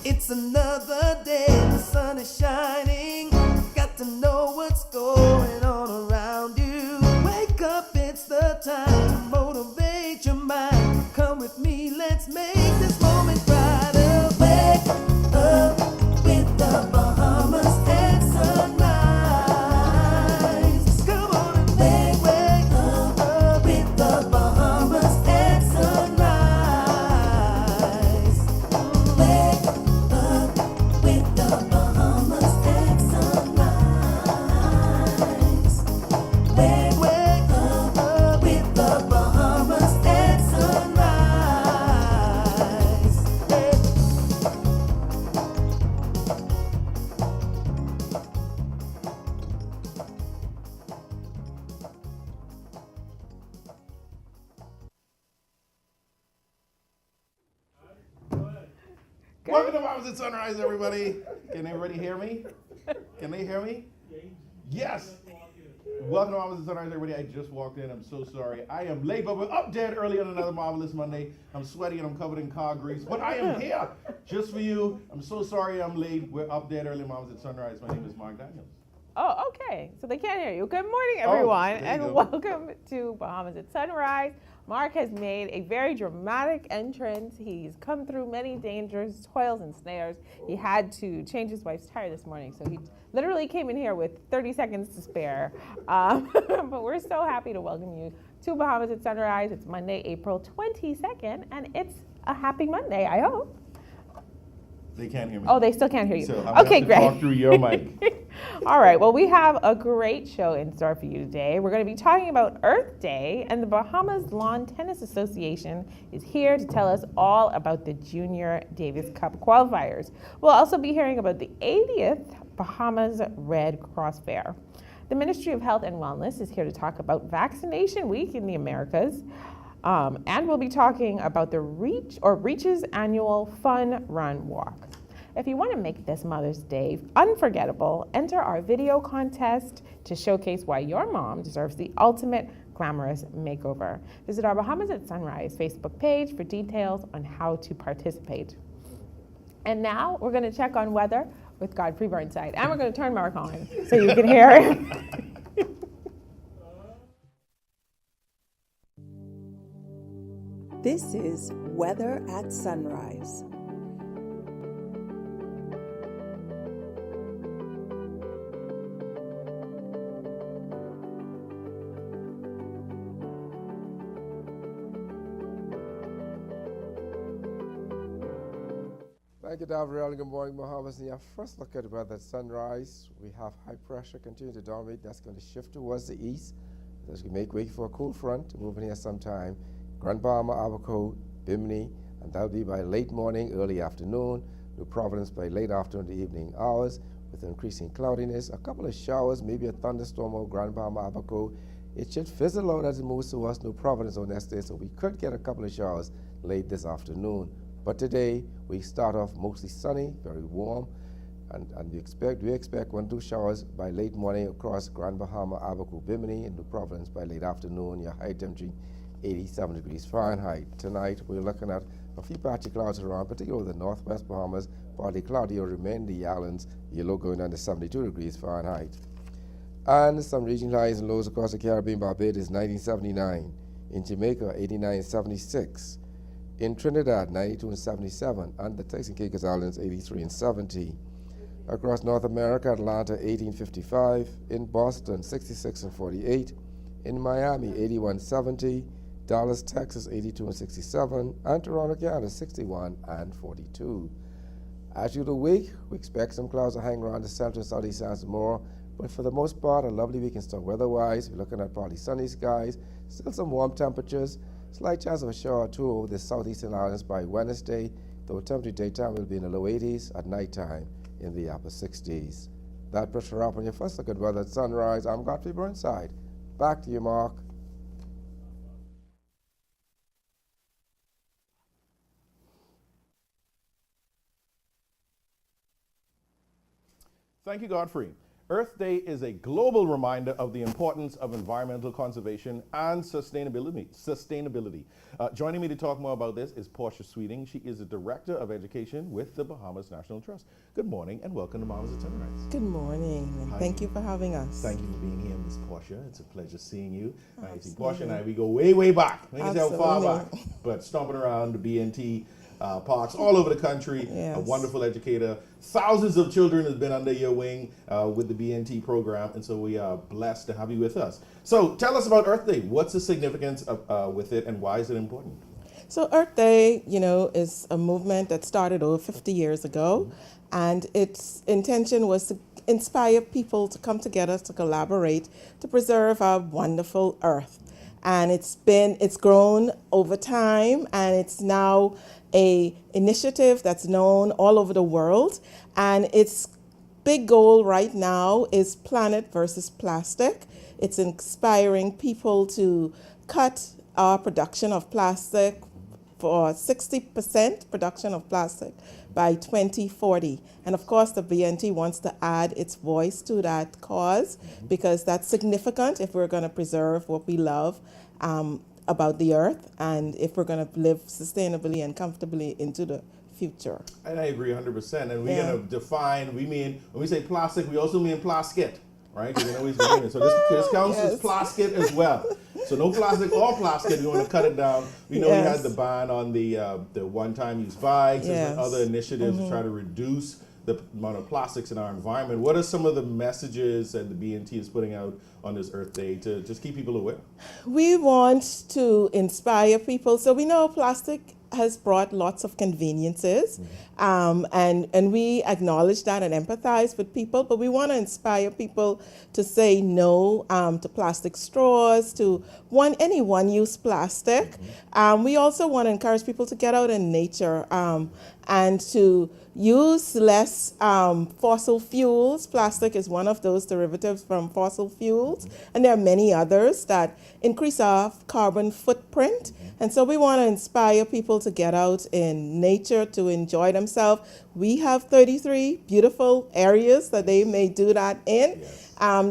It's another day, the sun is shining. Got to know what's going on around you. Wake up, it's the time to motivate your mind. Come with me, let's make this moment brighter. Wake up with the Bahamas at sunrise. Come on and wake up with the Bahamas at sunrise. Wake up with the Bahamas at sunrise. Wake up with the Bahamas at sunrise. Hey. Welcome to Bahamas at Sunrise, everybody. Can everybody hear me? Can they hear me? Yes. Welcome to Bahamas at Sunrise, everybody. I just walked in. I'm so sorry. I am late, but we're up dead early on another marvelous Monday. I'm sweaty and I'm covered in car grease, but I am here just for you. I'm so sorry I'm late. We're up dead early, Bahamas at Sunrise. My name is Mark Daniels. Oh, okay. So they can't hear you. Good morning, everyone, there you and go. welcome to Bahamas at Sunrise. Mark has made a very dramatic entrance. He's come through many dangers, toils, and snares. He had to change his wife's tire this morning, so he literally came in here with 30 seconds to spare. But we're so happy to welcome you to Bahamas at Sunrise. It's Monday, April 22nd, and it's a happy Monday, I hope. They can't hear me. Oh, they still can't hear you. So I'm gonna Okay, have to great. talk through your mic. All right, well, we have a great show in store for you today. We're going to be talking about Earth Day, and the Bahamas Lawn Tennis Association is here to tell us all about the Junior Davis Cup qualifiers. We'll also be hearing about the 80th Bahamas Red Cross Fair. The Ministry of Health and Wellness is here to talk about Vaccination Week in the Americas. And we'll be talking about the Reach's annual Fun Run Walk. If you want to make this Mother's Day unforgettable, enter our video contest to showcase why your mom deserves the ultimate glamorous makeover. Visit our Bahamas at Sunrise Facebook page for details on how to participate. And now we're going to check on weather with Godfrey Burnside. And we're going to turn Mark on so you can hear him. This is Weather at Sunrise. Thank you, Gabrielle. Good morning, Bahamas. In your first look at weather at sunrise, we have high pressure continuing to dominate. That's going to shift towards the east. As we make way for a cool front, moving here sometime. Grand Bahama, Abaco, Bimini, and that'll be by late morning, early afternoon. New Providence by late afternoon to evening hours with increasing cloudiness. A couple of showers, maybe a thunderstorm over Grand Bahama, Abaco. It should fizzle out as it moves towards New Providence on that day, so we could get a couple of showers late this afternoon. But today, we start off mostly sunny, very warm, and we expect 1 or 2 showers by late morning across Grand Bahama, Abaco, Bimini, and New Providence by late afternoon. Your high temperature 87 degrees Fahrenheit. Tonight, we're looking at a few patchy clouds around, particularly the northwest Bahamas, partly cloudy or remain the islands, yellow going down to 72 degrees Fahrenheit. And some regional highs and lows across the Caribbean. Barbados 1979, in Jamaica 89.76, in Trinidad 92 and 77, and the Turks and Caicos Islands 83 and 70. Across North America, Atlanta 18.55, in Boston 66 and 48, in Miami 81.70, Dallas, Texas 82 and 67, and Toronto, Canada 61 and 42. As you the week, we expect some clouds to hang around the central and southeast sides more, but for the most part, a lovely week in store weather-wise. We're looking at partly sunny skies, still some warm temperatures, slight chance of a shower or two over the southeastern islands by Wednesday, though temperature daytime will be in the low 80s, at nighttime in the upper 60s. That puts her up on your first look at weather at sunrise. I'm Godfrey Burnside. Back to you, Mark. Thank you, Godfrey. Earth Day is a global reminder of the importance of environmental conservation and sustainability. Joining me to talk more about this is Portia Sweeting. She is the Director of Education with the Bahamas National Trust. Good morning and welcome to Bahamas at Sunrise. Good morning, and thank you for having us. Thank you for being here, Miss Portia. It's a pleasure seeing you. I see Portia and I, we go way, way back. We can tell far back, but stomping around the BNT parks all over the country. Yes. A wonderful educator. Thousands of children have been under your wing with the BNT program, and so we are blessed to have you with us. So tell us about Earth Day. What's the significance with it, and why is it important? So Earth Day, is a movement that started over 50 years ago, and its intention was to inspire people to come together to collaborate to preserve our wonderful Earth. And it's grown over time, and it's now a initiative that's known all over the world. And its big goal right now is planet versus plastic. It's inspiring people to cut our production of plastic for 60% production of plastic by 2040. And of course, the BNT wants to add its voice to that cause because that's significant if we're going to preserve what we love about the earth and if we're going to live sustainably and comfortably into the future. And I agree 100%. And we're going to define, when we say plastic, we also mean plasket, right? So this counts as plasket as well. So no plastic or plasket, we want to cut it down. We know we had the ban on the one-time use bags and other initiatives to try to reduce the amount of plastics in our environment. What are some of the messages that the BNT is putting out on this Earth Day to just keep people aware? We want to inspire people. So we know plastic has brought lots of conveniences, and we acknowledge that and empathize with people, but we want to inspire people to say no to plastic straws, to any one-use plastic. We also want to encourage people to get out in nature and to use less fossil fuels. Plastic is one of those derivatives from fossil fuels, and there are many others that increase our carbon footprint. And so we want to inspire people to get out in nature, to enjoy themselves. We have 33 beautiful areas that they may do that in.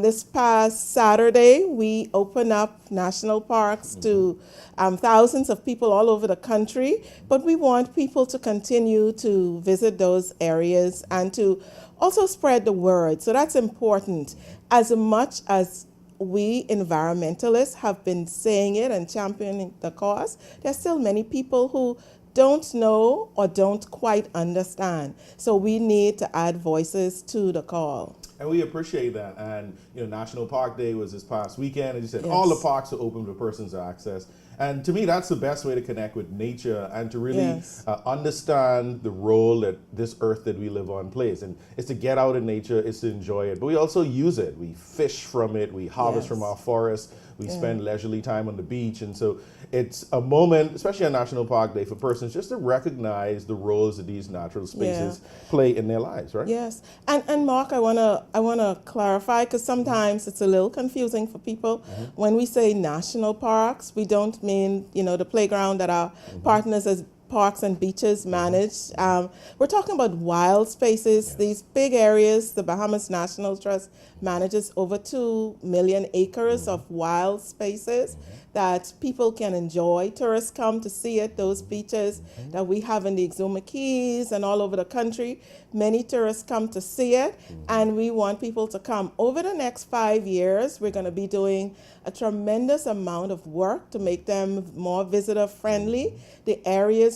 This past Saturday, we opened up national parks to thousands of people all over the country, but we want people to continue to visit those areas and to also spread the word. So that's important. As much as we environmentalists have been saying it and championing the cause, there's still many people who don't know or don't quite understand. So we need to add voices to the call. And we appreciate that. And National Park Day was this past weekend, and you said all the parks are open for persons to access. And to me, that's the best way to connect with nature and to really understand the role that this earth that we live on plays. And it's to get out in nature, it's to enjoy it. But we also use it. We fish from it, we harvest from our forests, we spend leisurely time on the beach. And so it's a moment, especially on National Park Day, for persons just to recognize the roles that these natural spaces play in their lives, right? Yes. And Mark, I wanna clarify, because sometimes it's a little confusing for people. When we say national parks, we don't mean, the playground that our partners as parks and beaches manage. We're talking about wild spaces, these big areas. The Bahamas National Trust manages over 2 million acres of wild spaces that people can enjoy. Tourists come to see it, those beaches that we have in the Exuma Keys and all over the country. Many tourists come to see it, and we want people to come. Over the next 5 years, we're going to be doing a tremendous amount of work to make them more visitor friendly.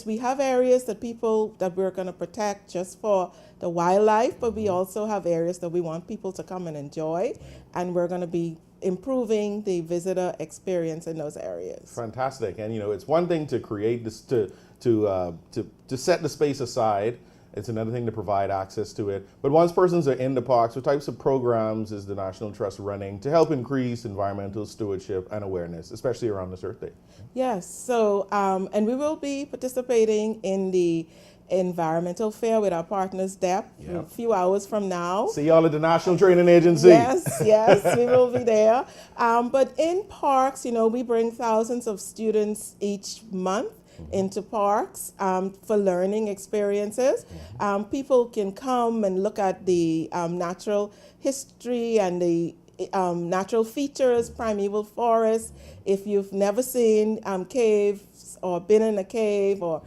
We have areas that we're going to protect just for the wildlife, but we also have areas that we want people to come and enjoy, and we're going to be improving the visitor experience in those areas. Fantastic. And it's one thing to create this, to set the space aside. It's another thing to provide access to it. But once persons are in the parks, what types of programs is the National Trust running to help increase environmental stewardship and awareness, especially around this Earth Day? Yes. So, and we will be participating in the environmental fair with our partners, DEP, a few hours from now. See y'all at the National Training Agency. Yes, we will be there. But in parks, we bring thousands of students each month into parks for learning experiences. People can come and look at the natural history and the natural features, primeval forests. If you've never seen caves or been in a cave or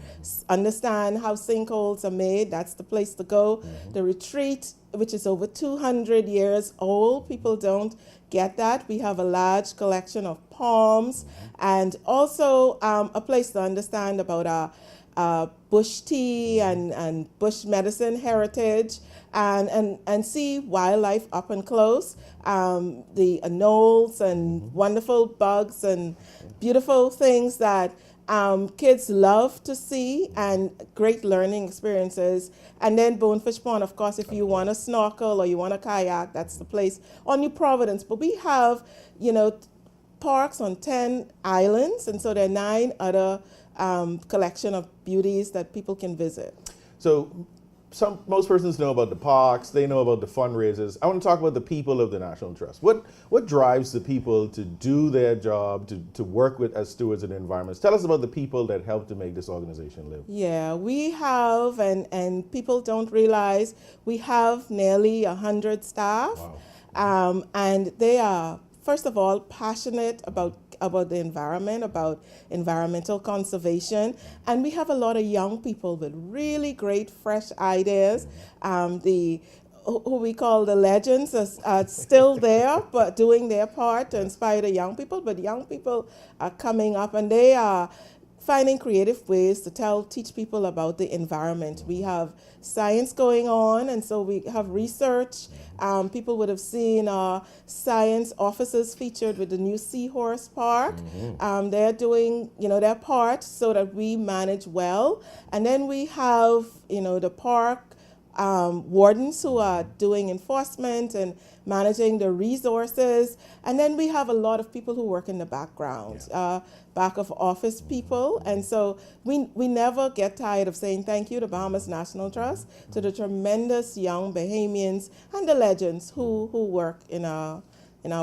understand how sinkholes are made, that's the place to go. The retreat, which is over 200 years old, people don't get that. We have a large collection of palms and also a place to understand about our bush tea and bush medicine heritage and see wildlife up and close, the anoles and wonderful bugs and beautiful things that kids love to see and great learning experiences. And then Bonefish Pond, of course, if you want to snorkel or you want to kayak, that's the place. Or New Providence. But we have, parks on 10 islands, and so there are 9 other collection of beauties that people can visit. So most persons know about the parks, they know about the fundraisers. I want to talk about the people of the National Trust. What drives the people to do their job, to work with as stewards of the environment? Tell us about the people that help to make this organization live. Yeah, we have, and people don't realize, we have nearly 100 staff. Wow. And they are, first of all, passionate about the environment, about environmental conservation. And we have a lot of young people with really great, fresh ideas. Who we call the legends are still there, but doing their part to inspire the young people. But young people are coming up and they are finding creative ways to teach people about the environment. We have science going on, and so we have research. People would have seen our science officers featured with the new Seahorse Park. They're doing, their part so that we manage well. And then we have, the park wardens who are doing enforcement and managing the resources. And then we have a lot of people who work in the background, back of office people. And so we never get tired of saying thank you to Bahamas National Trust, to the tremendous young Bahamians and the legends who work in our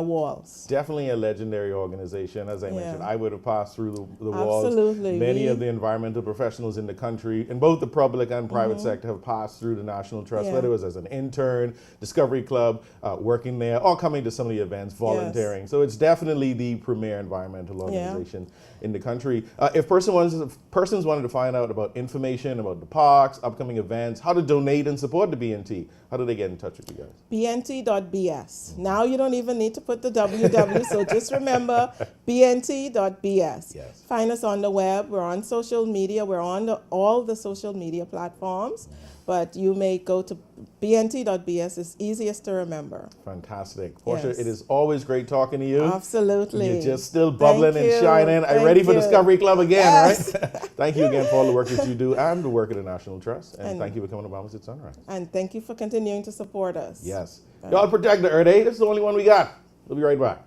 walls. Definitely a legendary organization. As I mentioned, I would have passed through the walls. Absolutely. Many of the environmental professionals in the country, in both the public and private sector, have passed through the National Trust, whether it was as an intern, Discovery Club, working there, or coming to some of the events, volunteering. So it's definitely the premier environmental organization in the country. If persons wanted to find out about information about the parks, upcoming events, how to donate and support the BNT, how do they get in touch with you guys? BNT.BS. Now you don't even need to put the WW, so just remember BNT.BS. Yes. Find us on the web. We're on social media. We're on all the social media platforms, but you may go to BNT.BS. It's easiest to remember. Fantastic. Portia, Yes. it is always great talking to you. Absolutely. You're just still bubbling Thank and you. shining. I'm Thank ready for you. Discovery Club again, Yes. right? Thank you again for all the work that you do and the work of the National Trust. And thank you for coming to Bahamas at Sunrise. And thank you for continuing to support us. Yes. Y'all protect the Earth Day. This is the only one we got. We'll be right back.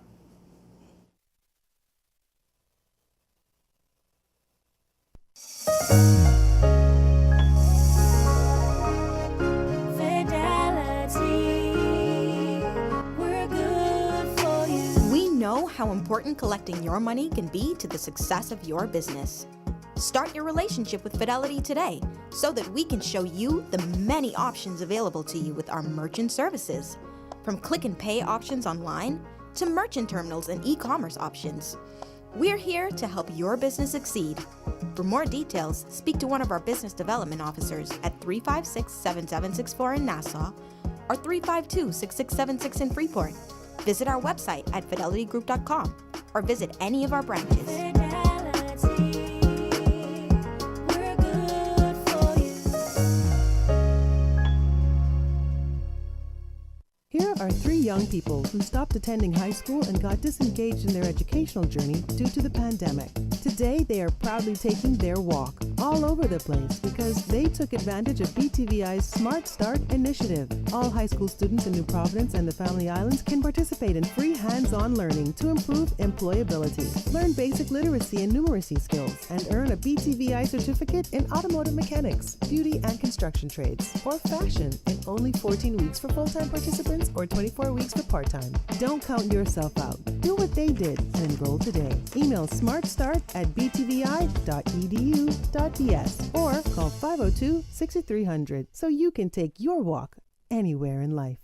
We know how important collecting your money can be to the success of your business. Start your relationship with Fidelity today so that we can show you the many options available to you with our merchant services. From click and pay options online to merchant terminals and e-commerce options. We're here to help your business succeed. For more details, speak to one of our business development officers at 356-7764 in Nassau or 352-6676 in Freeport. Visit our website at fidelitygroup.com or visit any of our branches. Here are 3 young people who stopped attending high school and got disengaged in their educational journey due to the pandemic. Today, they are proudly taking their walk all over the place because they took advantage of BTVI's Smart Start initiative. All high school students in New Providence and the Family Islands can participate in free hands-on learning to improve employability. Learn basic literacy and numeracy skills and earn a BTVI certificate in automotive mechanics, beauty and construction trades, or fashion in only 14 weeks for full-time participants or 24 weeks for part-time. Don't count yourself out. Do what they did and enroll today. Email smartstart@btvi.edu.ds or call 502-6300 so you can take your walk anywhere in life.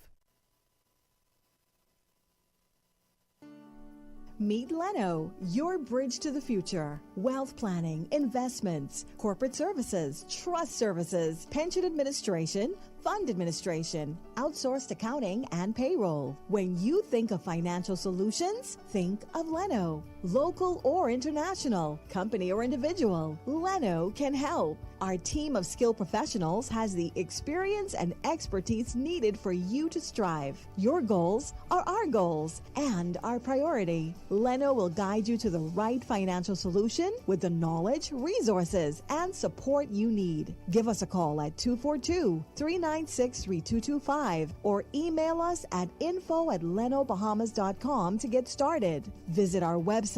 Meet Leno, your bridge to the future. Wealth planning, investments, corporate services, trust services, pension administration, fund administration, outsourced accounting, and payroll. When you think of financial solutions, think of Leno. Local or international, company or individual, Leno can help. Our team of skilled professionals has the experience and expertise needed for you to strive. Your goals are our goals and our priority. Leno will guide you to the right financial solution with the knowledge, resources, and support you need. Give us a call at 242-396-3225 or email us at info@lenobahamas.com to get started. Visit our website,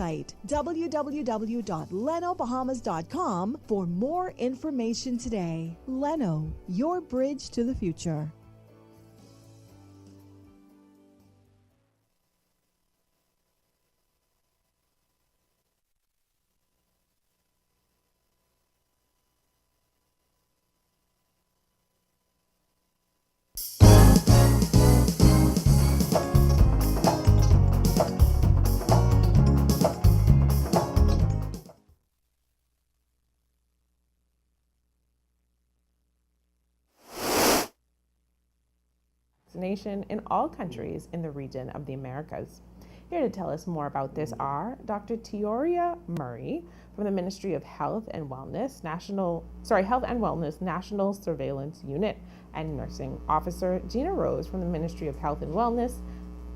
www.lenobahamas.com, for more information today. Leno, your bridge to the future. Vaccination in all countries in the region of the Americas. Here to tell us more about this are Dr. Teorria Murray from the Ministry of Health and Wellness National Surveillance Unit and Nursing Officer Gina Rose from the Ministry of Health and Wellness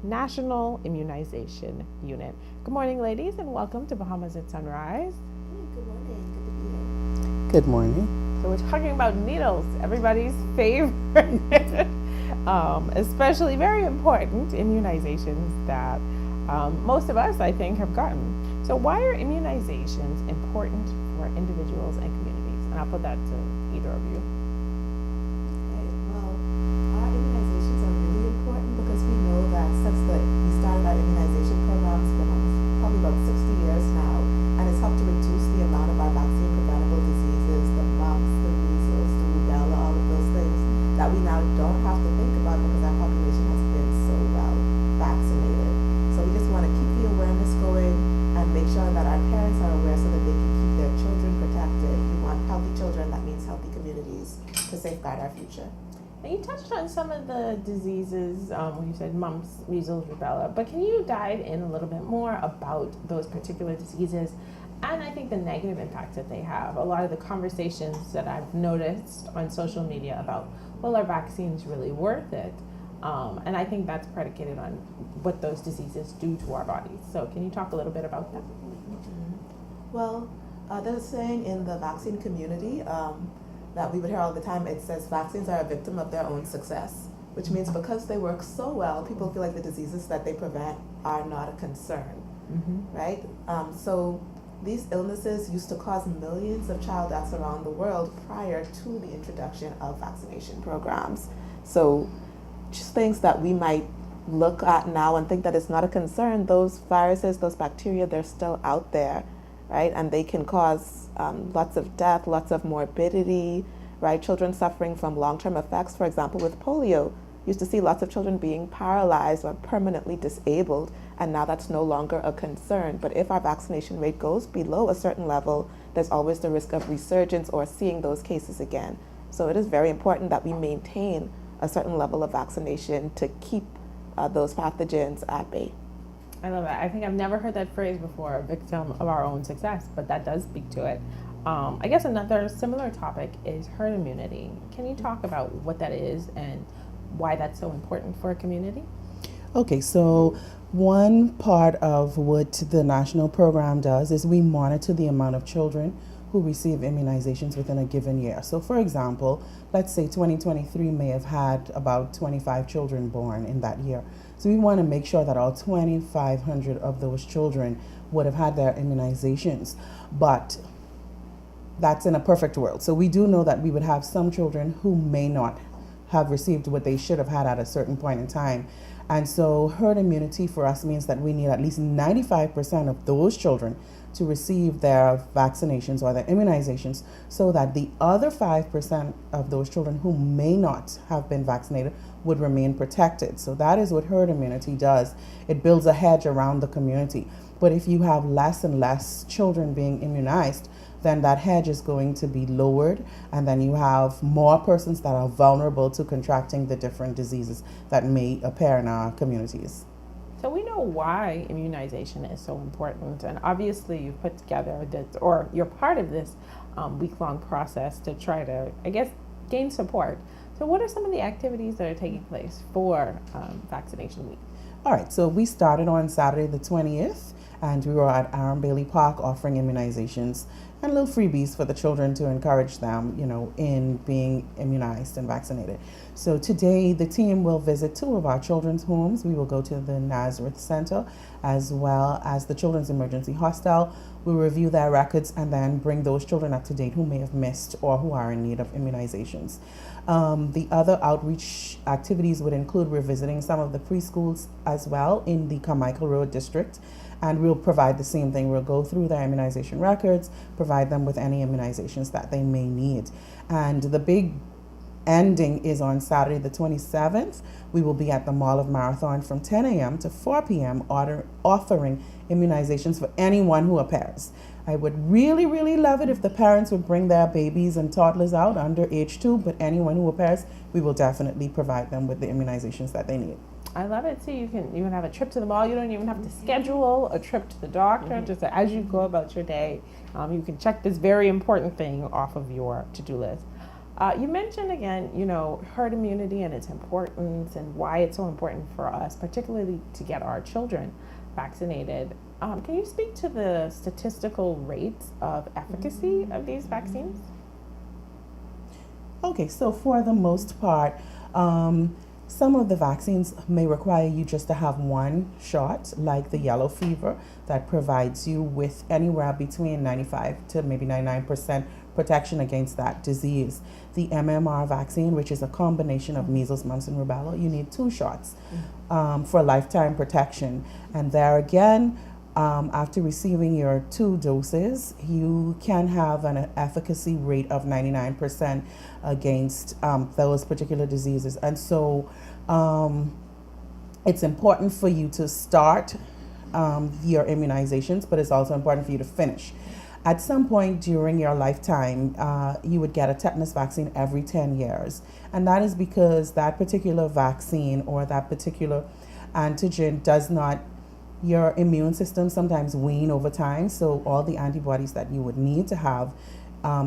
National Immunization Unit. Good morning, ladies, and welcome to Bahamas at Sunrise. Good morning. Good to be here. Good morning. So we're talking about needles, everybody's favorite. Especially very important immunizations that most of us, I think, have gotten. So why are immunizations important for individuals and communities? And I'll put that to either of you. Okay, well, our immunizations are really important because we know that since we started our immunization programs for probably about 60 years now, and it's helped to reduce the amount of our vaccine-preventable diseases, the mumps, the measles, the rubella, all of those things that we now don't have to think about because our population has been so well vaccinated. So we just want to keep the awareness going and make sure that our parents are aware so that they can keep their children protected. We want healthy children, that means healthy communities to safeguard our future. Now you touched on some of the diseases when you said mumps, measles, rubella, but can you dive in a little bit more about those particular diseases and I think the negative impacts that they have? A lot of the conversations that I've noticed on social media about, well, are vaccines really worth it? And I think that's predicated on what those diseases do to our bodies. So can you talk a little bit about that? Well, there's a saying in the vaccine community that we would hear all the time. It says vaccines are a victim of their own success, which means because they work so well, people feel like the diseases that they prevent are not a concern, right? So these illnesses used to cause millions of child deaths around the world prior to the introduction of vaccination programs. So just things that we might look at now and think that it's not a concern, those viruses, those bacteria, they're still out there, right? And they can cause lots of death, lots of morbidity, right? Children suffering from long-term effects, for example, with polio. Used to see lots of children being paralyzed or permanently disabled, and now that's no longer a concern. But if our vaccination rate goes below a certain level, there's always the risk of resurgence or seeing those cases again. So it is very important that we maintain a certain level of vaccination to keep those pathogens at bay. I love it. I think I've never heard that phrase before, a victim of our own success, but that does speak to it. I guess another similar topic is herd immunity. Can you talk about what that is and why that's so important for a community? Okay, so one part of what the national program does is we monitor the amount of children who receive immunizations within a given year. So for example, let's say 2023 may have had about 25 children born in that year. So we want to make sure that all 2,500 of those children would have had their immunizations. But that's in a perfect world. So we do know that we would have some children who may not have received what they should have had at a certain point in time. And so herd immunity for us means that we need at least 95% of those children to receive their vaccinations or their immunizations, so that the other 5% of those children who may not have been vaccinated would remain protected. So that is what herd immunity does. It builds a hedge around the community. But if you have less and less children being immunized, then that hedge is going to be lowered, and then you have more persons that are vulnerable to contracting the different diseases that may appear in our communities. So we know why immunization is so important, and obviously you've put together this, or you're part of this week-long process to try to, I guess, gain support. So what are some of the activities that are taking place for Vaccination Week? All right, so we started on Saturday the 20th, and we were at Aaron Bailey Park offering immunizations and little freebies for the children to encourage them, in being immunized and vaccinated. So today the team will visit 2 of our children's homes. We will go to the Nazareth Center as well as the Children's Emergency Hostel. We'll review their records and then bring those children up to date who may have missed or who are in need of immunizations. The other outreach activities would include revisiting some of the preschools as well in the Carmichael Road district, and we'll provide the same thing. We'll go through their immunization records, provide them with any immunizations that they may need. And the big ending is on Saturday the 27th. We will be at the Mall of Marathon from 10 a.m. to 4 p.m. offering immunizations for anyone who appears. I would really, really love it if the parents would bring their babies and toddlers out under age 2, but anyone who appears, we will definitely provide them with the immunizations that they need. I love it too. You can have a trip to the mall. You don't even have to schedule a trip to the doctor. Just as you go about your day, you can check this very important thing off of your to-do list. You mentioned again, herd immunity and its importance and why it's so important for us, particularly to get our children vaccinated. Can you speak to the statistical rates of efficacy of these vaccines? Okay, so for the most part, some of the vaccines may require you just to have one shot, like the yellow fever, that provides you with anywhere between 95 to maybe 99% protection against that disease. The MMR vaccine, which is a combination of measles, mumps, and rubella, you need 2 shots for lifetime protection. And there again, after receiving your 2 doses, you can have an efficacy rate of 99% against those particular diseases. And so it's important for you to start your immunizations, but it's also important for you to finish. At some point during your lifetime, you would get a tetanus vaccine every 10 years. And that is because that particular vaccine or that particular antigen does not, your immune system sometimes wane over time. So all the antibodies that you would need to have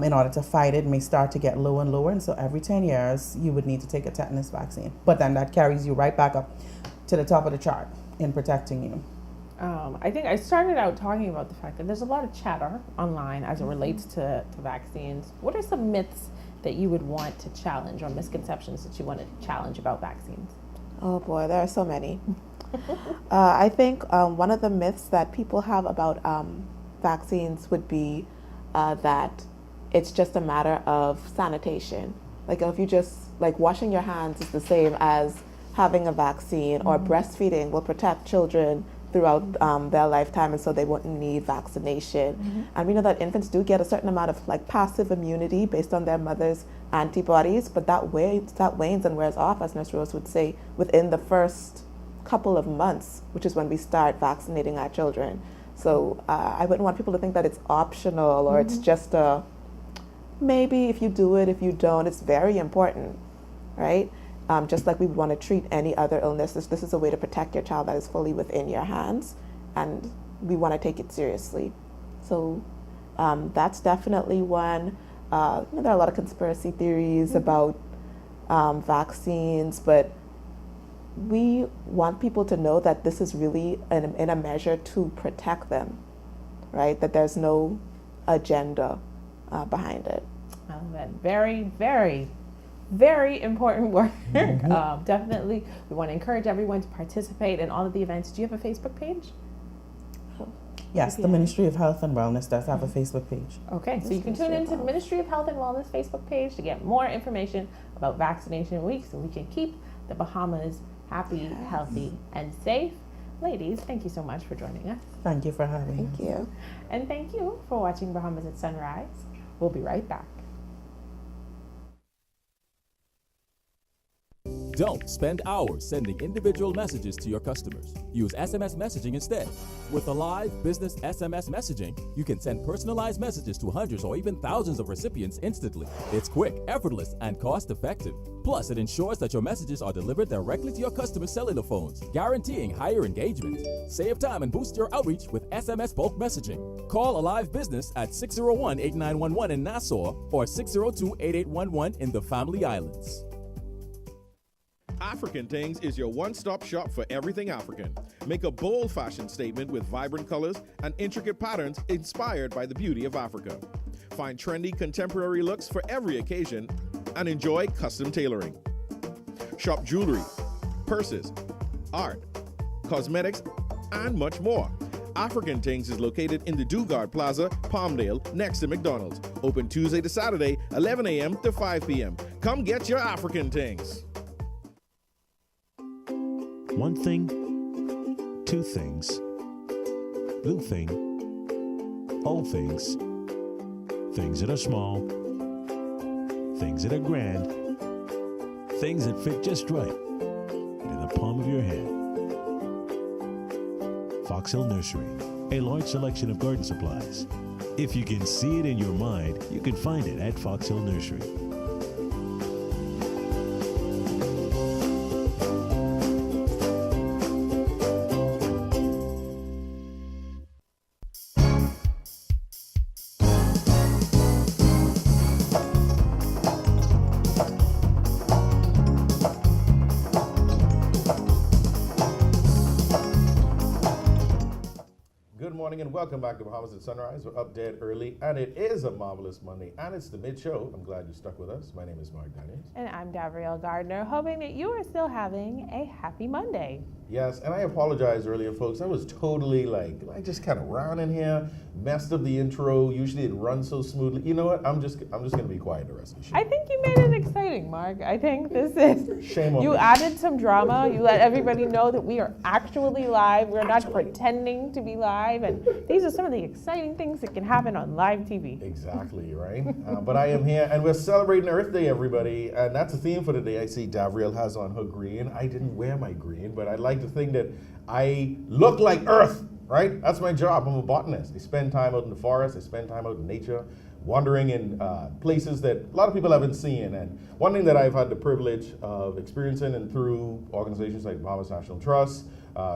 in order to fight it may start to get lower and lower. And so every 10 years, you would need to take a tetanus vaccine. But then that carries you right back up to the top of the chart in protecting you. I think I started out talking about the fact that there's a lot of chatter online as it relates to vaccines. What are some myths that you would want to challenge or misconceptions that you want to challenge about vaccines? Oh boy, there are so many. I think one of the myths that people have about vaccines would be that it's just a matter of sanitation. Like if you just, washing your hands is the same as having a vaccine, or breastfeeding will protect children throughout their lifetime, and so they wouldn't need vaccination. And we know that infants do get a certain amount of passive immunity based on their mother's antibodies, but that wanes and wears off, as Nurse Rose would say, within the first couple of months, which is when we start vaccinating our children. So I wouldn't want people to think that it's optional or it's just a maybe if you do it, if you don't. It's very important, right? Just like we would want to treat any other illness, this is a way to protect your child that is fully within your hands, and we want to take it seriously. So that's definitely one. There are a lot of conspiracy theories about vaccines, but we want people to know that this is really in a measure to protect them, right? That there's no agenda behind it. Very, very, very important work. Definitely, we want to encourage everyone to participate in all of the events. Do you have a Facebook page? Yes, the Ministry of Health and Wellness does have a Facebook page. Okay, so you can tune into the Ministry of Health and Wellness Facebook page to get more information about Vaccination Week, so we can keep the Bahamas happy, healthy, and safe. Ladies, thank you so much for joining us. Thank you for having me. Thank you. And thank you for watching Bahamas at Sunrise. We'll be right back. Don't spend hours sending individual messages to your customers. Use SMS messaging instead. With Alive Business SMS messaging, you can send personalized messages to hundreds or even thousands of recipients instantly. It's quick, effortless, and cost-effective. Plus, it ensures that your messages are delivered directly to your customers' cellular phones, guaranteeing higher engagement. Save time and boost your outreach with SMS bulk messaging. Call Alive Business at 601-8911 in Nassau or 602-8811 in the Family Islands. African Things is your one-stop shop for everything African. Make a bold fashion statement with vibrant colors and intricate patterns inspired by the beauty of Africa. Find trendy contemporary looks for every occasion and enjoy custom tailoring. Shop jewelry, purses, art, cosmetics, and much more. African Things is located in the Dugard Plaza, Palmdale, next to McDonald's. Open Tuesday to Saturday, 11 a.m. to 5 p.m. Come get your African Things. One thing, two things, new thing, old things, things that are small, things that are grand, things that fit just right in the palm of your hand. Fox Hill Nursery, a large selection of garden supplies. If you can see it in your mind, you can find it at Fox Hill Nursery. And welcome back to Bahamas at Sunrise. We're up dead early, and it is a marvelous Monday, and it's the mid-show. I'm glad you stuck with us. My name is Mark Daniels. And I'm Davriel Gardner, hoping that you are still having a happy Monday. Yes, and I apologize earlier, folks. I was totally I just kind of ran in here, messed up the intro. Usually it runs so smoothly. You know what? I'm just going to be quiet the rest of the show. I think you made it exciting, Mark. I think this is... Shame on you me. added some drama. You let everybody know that we are actually live. We're not pretending to be live. And these are some of the exciting things that can happen on live TV. Exactly, right? But I am here, and we're celebrating Earth Day, everybody. And that's the theme for today. I see Davriel has on her green. I didn't wear my green, but I'd like to think that I look like Earth, right? That's my job. I'm a botanist. I spend time out in the forest. I spend time out in nature, wandering in places that a lot of people haven't seen. And one thing that I've had the privilege of experiencing, and through organizations like Bahamas National Trust,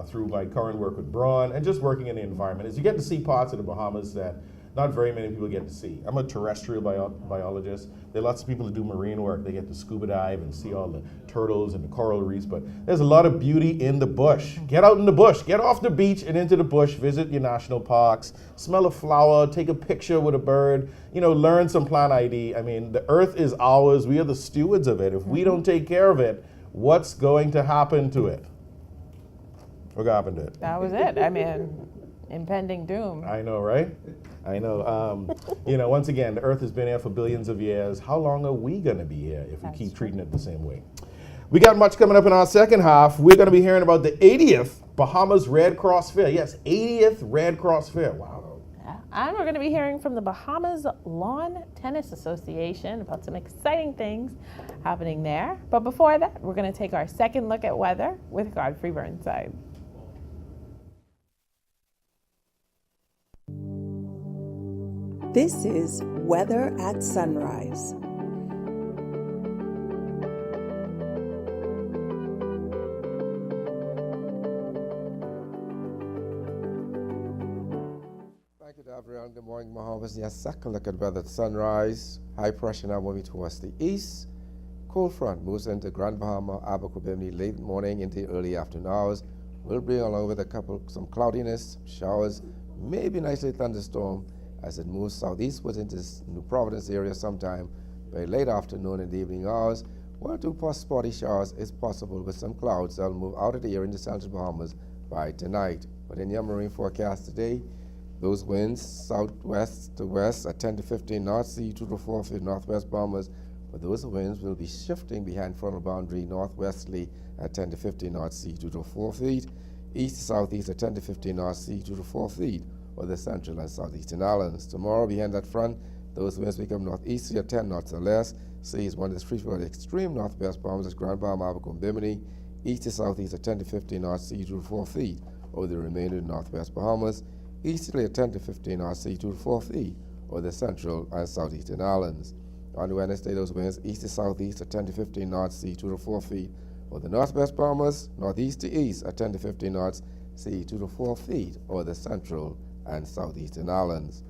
through my current work with Braun, and just working in the environment, is you get to see parts of the Bahamas that not very many people get to see. I'm a terrestrial biologist. There are lots of people who do marine work. They get to scuba dive and see all the turtles and the coral reefs, but there's a lot of beauty in the bush. Get out in the bush. Get off the beach and into the bush. Visit your national parks. Smell a flower. Take a picture with a bird. You know, learn some plant ID. I mean, the earth is ours. We are the stewards of it. If we don't take care of it, what's going to happen to it? What happened to it? That was it. I mean, impending doom. I know, right? I know. You know, once again, the Earth has been here for billions of years. How long are we going to be here if we keep treating it the same way? We got much coming up in our second half. We're going to be hearing about the 80th Bahamas Red Cross Fair. Yes, 80th Red Cross Fair. Wow. And we're going to be hearing from the Bahamas Lawn Tennis Association about some exciting things happening there. But before that, we're going to take our second look at weather with Godfrey Burnside. This is Weather at Sunrise. Thank you, Davriel. Good morning, Bahamas. Yes, second look at weather at sunrise. High pressure now moving towards the east. Cold front moves into Grand Bahama, Abercrombie late morning into early afternoon hours. Will bring along with some cloudiness, showers, maybe an isolated thunderstorm as it moves southeastward into New Providence area sometime by late afternoon and the evening hours. 1 or 2 spotty showers is possible with some clouds that will move out of the area into Central Bahamas by tonight. But in your marine forecast today, those winds southwest to west at 10 to 15 knots, sea 2 to 4 for northwest Bahamas, but those winds will be shifting behind frontal boundary northwesterly at 10 to 15 knots C 2 to 4 feet, east to southeast at 10 to 15 knots C 2 to 4 feet over the central and southeastern islands. Tomorrow, behind that front, those winds become northeasterly at 10 knots or less. Seas 1 to 3 for the extreme northwest Bahamas, Grand Bahama, Abaco, and Bimini, east to southeast at 10 to 15 knots C 2 to 4 feet over the remainder of the northwest Bahamas, easterly at 10 to 15 knots C 2 to 4 feet over the central and southeastern islands. On Wednesday, those winds east to southeast at 10 to 15 knots C 2 to 4 feet over the northwest Bahamas, northeast to east at 10 to 15 knots C 2 to 4 feet over the central and southeastern islands.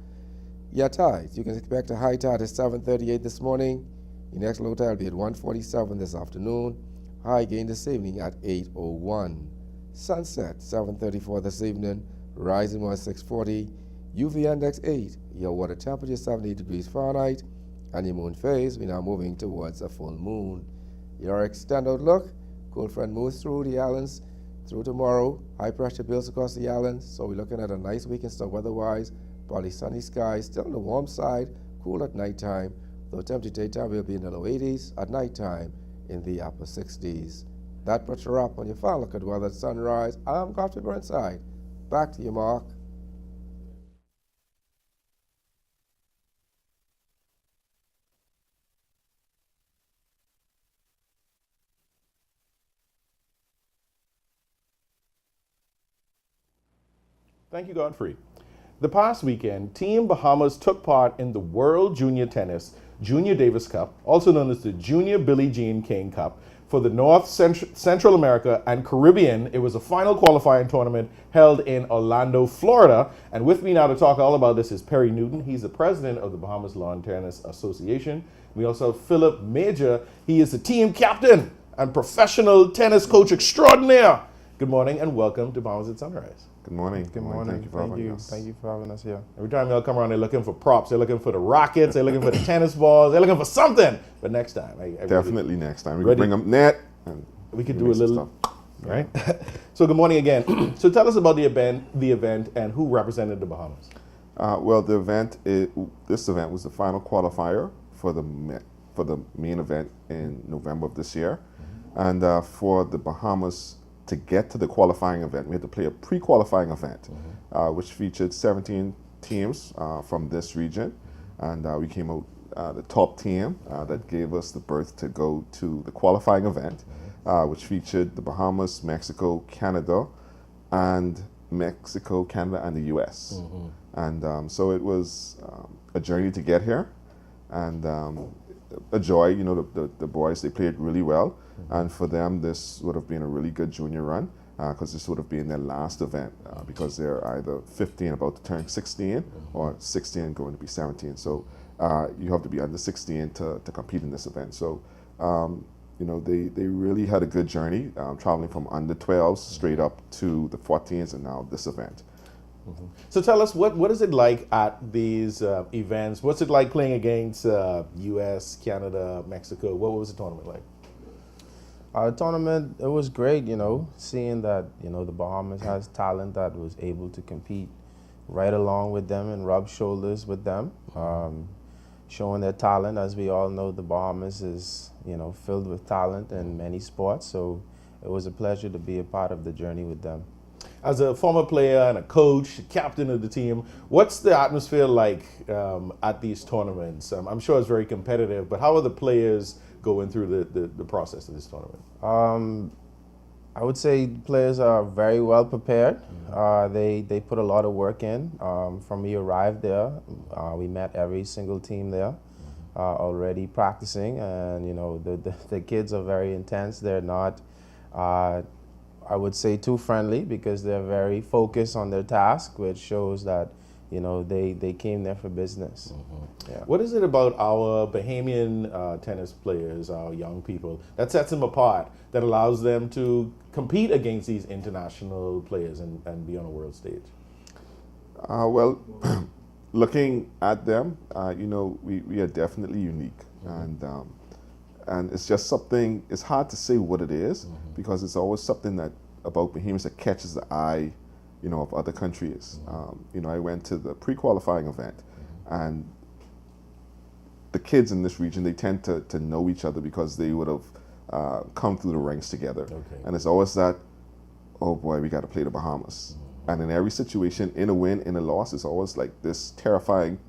Your tides, you can expect a high tide at 7:38 this morning. Your next low tide will be at 1:47 this afternoon. High gain this evening at 8:01. Sunset 7:34 this evening. Rising 6:40. UV index 8. Your water temperature 78 degrees Fahrenheit. And your moon phase, we're now moving towards a full moon. Your extended look, cold front moves through the islands through tomorrow. High pressure builds across the islands, so we're looking at a nice weekend stuff weather-wise. Probably sunny skies, still on the warm side, cool at nighttime. Though temperature daytime will be in the low 80s, at nighttime in the upper 60s. That puts a wrap on your final look at weather at sunrise. I'm Godfrey Burnside. Back to you, Mark. Thank you, Godfrey. The past weekend, Team Bahamas took part in the World Junior Tennis Junior Davis Cup, also known as the Junior Billie Jean King Cup, for the North Central America and Caribbean. It was a final qualifying tournament held in Orlando, Florida. And with me now to talk all about this is Perry Newton. He's the president of the Bahamas Lawn Tennis Association. We also have Philip Major. He is the team captain and professional tennis coach extraordinaire. Good morning and welcome to Bahamas at Sunrise. Good morning. Good morning. Thank you for having us. Thank you for having us here. Every time y'all come around, they're looking for props. They're looking for the rackets. They're looking for the tennis balls. They're looking for something. But next time, Definitely next time. We can bring them net. And we could do a little, right? So good morning again. So tell us about the event, and who represented the Bahamas. Well, this event was the final qualifier for the main event in November of this year, and for the Bahamas to get to the qualifying event, we had to play a pre-qualifying event, which featured 17 teams from this region, and we came out the top team that gave us the berth to go to the qualifying event, which featured the Bahamas, Mexico, Canada, and the U.S. And so it was a journey to get here, and a joy. You know, the boys, they played really well. And for them, this would have been a really good junior run because this would have been their last event because they're either 15 about to turn 16 or 16 going to be 17. So you have to be under 16 to compete in this event. So, you know, they really had a good journey traveling from under 12s straight up to the 14s and now this event. So tell us, what is it like at these events? What's it like playing against U.S., Canada, Mexico? What was the tournament like? Our tournament, it was great, you know, seeing that, you know, the Bahamas has talent that was able to compete right along with them and rub shoulders with them, showing their talent. As we all know, the Bahamas is, you know, filled with talent in many sports, so it was a pleasure to be a part of the journey with them. As a former player and a coach, captain of the team, what's the atmosphere like at these tournaments? I'm sure it's very competitive, but how are the players going through the process of this tournament? I would say players are very well prepared. They put a lot of work in. From we arrived there, we met every single team there already practicing, and you know the kids are very intense. They're not, I would say, too friendly because they're very focused on their task, which shows that, you know, they came there for business. Yeah. What is it about our Bahamian tennis players, our young people, that sets them apart, that allows them to compete against these international players and be on a world stage? Well, looking at them, you know, we are definitely unique. And it's just something, it's hard to say what it is because it's always something that about Bahamians that catches the eye, you know, of other countries. You know, I went to the pre-qualifying event and the kids in this region, they tend to know each other because they would have come through the ranks together. Okay. And it's always that, oh boy, we got to play the Bahamas. And in every situation, in a win, in a loss, it's always like this terrifying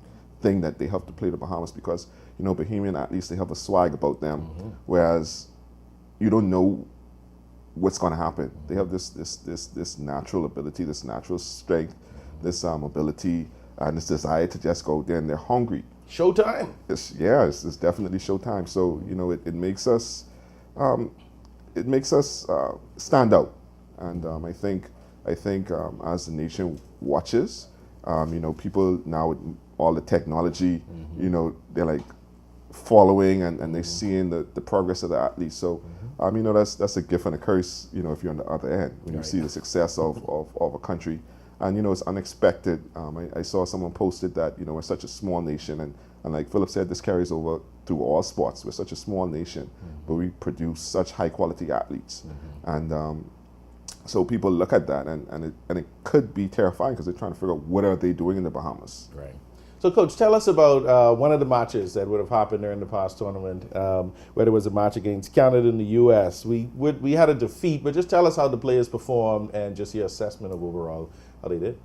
thing that they have to play the Bahamas because, you know, Bahamian athletes, they have a swag about them, whereas you don't know what's going to happen. They have this natural ability, this natural strength, this ability, and this desire to just go there, and they're hungry. Showtime. It's definitely showtime. So, you know, it makes us stand out, and I think as the nation watches, you know, people now with all the technology, you know, they're like following and they're seeing the progress of the athletes. So, you know, that's a gift and a curse, you know, if you're on the other end, when you see the success of a country. And, you know, it's unexpected. I saw someone posted that, you know, we're such a small nation, and like Philip said, this carries over through all sports. We're such a small nation, but we produce such high quality athletes. And so people look at that, and it could be terrifying because they're trying to figure out what are they doing in the Bahamas. Right. So, Coach, tell us about one of the matches that would have happened during the past tournament, where there was a match against Canada and the U.S. We had a defeat, but just tell us how the players performed and just your assessment of overall how they did.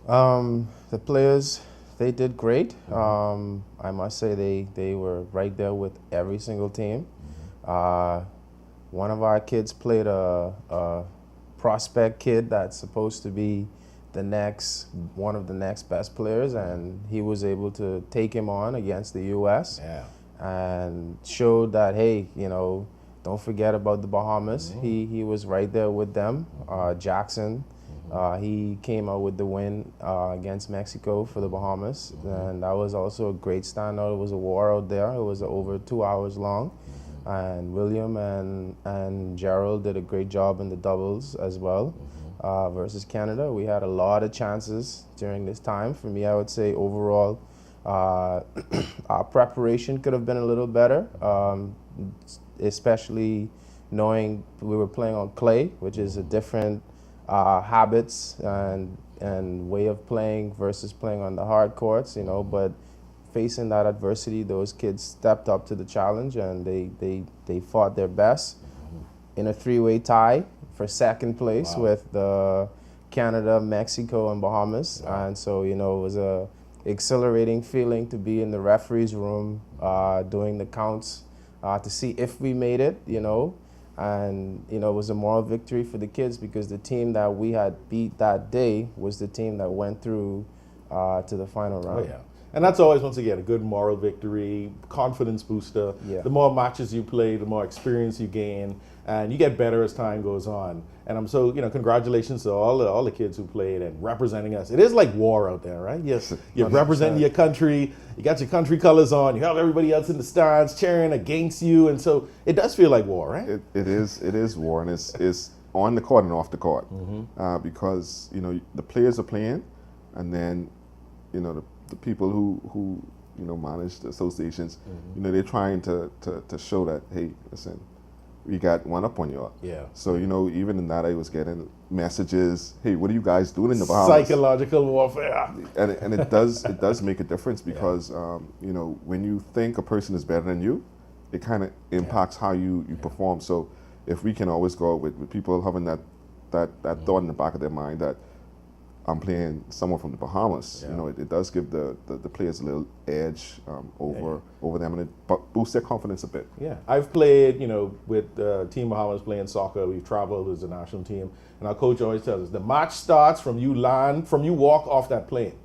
The players, they did great. I must say they were right there with every single team. One of our kids played a prospect kid that's supposed to be one of the next best players, and he was able to take him on against the U.S. and showed that, hey, you know, don't forget about the Bahamas. He was right there with them. Jackson, he came out with the win against Mexico for the Bahamas, and that was also a great standout. It was a war out there. It was over 2 hours long, and William and Gerald did a great job in the doubles as well. Versus Canada, we had a lot of chances during this time. For me, I would say overall, our preparation could have been a little better, especially knowing we were playing on clay, which is a different habits and way of playing versus playing on the hard courts, you know. But facing that adversity, those kids stepped up to the challenge, and they fought their best in a three-way tie for second place with the Canada, Mexico, and Bahamas. And so, you know, it was a exhilarating feeling to be in the referee's room doing the counts to see if we made it, you know. And, you know, it was a moral victory for the kids because the team that we had beat that day was the team that went through to the final round. Oh, yeah. And that's always, once again, a good moral victory, confidence booster. Yeah. The more matches you play, the more experience you gain, and you get better as time goes on. And I'm so, you know, congratulations to all the kids who played and representing us. It is like war out there, right? Yes, you're representing your country. You got your country colors on. You have everybody else in the stands cheering against you, and so it does feel like war, right? It is war, and it's on the court and off the court, because, you know, the players are playing, and then, you know, the people who you know, manage the associations, you know, they're trying to show that, hey, listen, we got one up on you. Yeah. So, you know, even in that, I was getting messages, hey, what are you guys doing in the Bahamas? Psychological warfare. And it does make a difference because, you know, when you think a person is better than you, it kind of impacts how you perform. So if we can always go out with people having that thought in the back of their mind that I'm playing someone from the Bahamas, you know, it does give the players a little edge over them, and it boosts their confidence a bit. Yeah, I've played, you know, with Team Bahamas playing soccer. We've traveled as a national team, and our coach always tells us the match starts from you walk off that plane.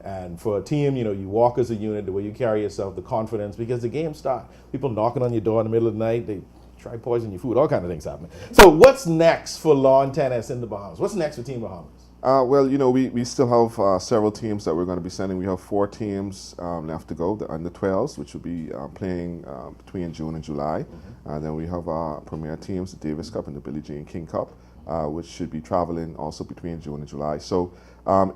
And for a team, you know, you walk as a unit, the way you carry yourself, the confidence, because the game starts. People knocking on your door in the middle of the night, they try poison your food, all kinds of things happening. So what's next for lawn tennis in the Bahamas? What's next for Team Bahamas? Well, you know, we still have several teams that we're going to be sending. We have 4 teams left to go, the under-12s, which will be playing between June and July. Then we have our premier teams, the Davis Cup and the Billie Jean King Cup, which should be traveling also between June and July. So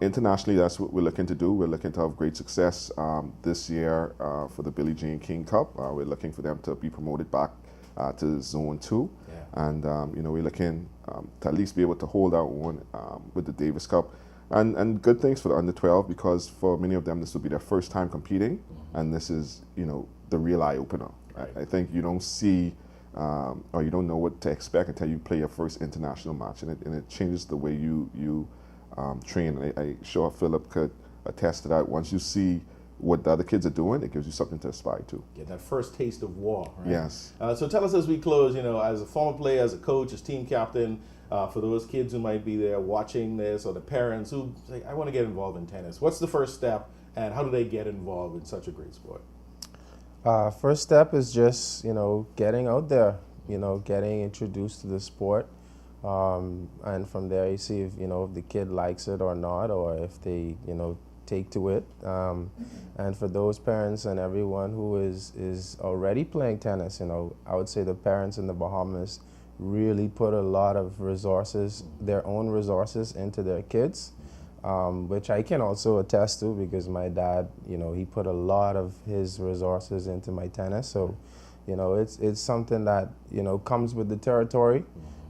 internationally, that's what we're looking to do. We're looking to have great success this year for the Billie Jean King Cup. We're looking for them to be promoted back to Zone 2. And, you know, we're looking to at least be able to hold our own with the Davis Cup. And good things for the under 12, because for many of them this will be their first time competing, and this is, you know, the real eye opener. I think you don't see or you don't know what to expect until you play your first international match, and it changes the way you train. And I'm sure Philip could attest to that. Once you see what the other kids are doing, it gives you something to aspire to. Get that first taste of war, right? Yes. So tell us as we close, you know, as a former player, as a coach, as team captain, for those kids who might be there watching this, or the parents who say, I want to get involved in tennis. What's the first step, and how do they get involved in such a great sport? First step is just, you know, getting out there, you know, getting introduced to the sport. And from there you see if, you know, if the kid likes it or not, or if they, you know, take to it. And for those parents and everyone who is already playing tennis, you know, I would say the parents in the Bahamas really put a lot of resources, their own resources, into their kids, which I can also attest to, because my dad, you know, he put a lot of his resources into my tennis. So, you know, it's something that, you know, comes with the territory.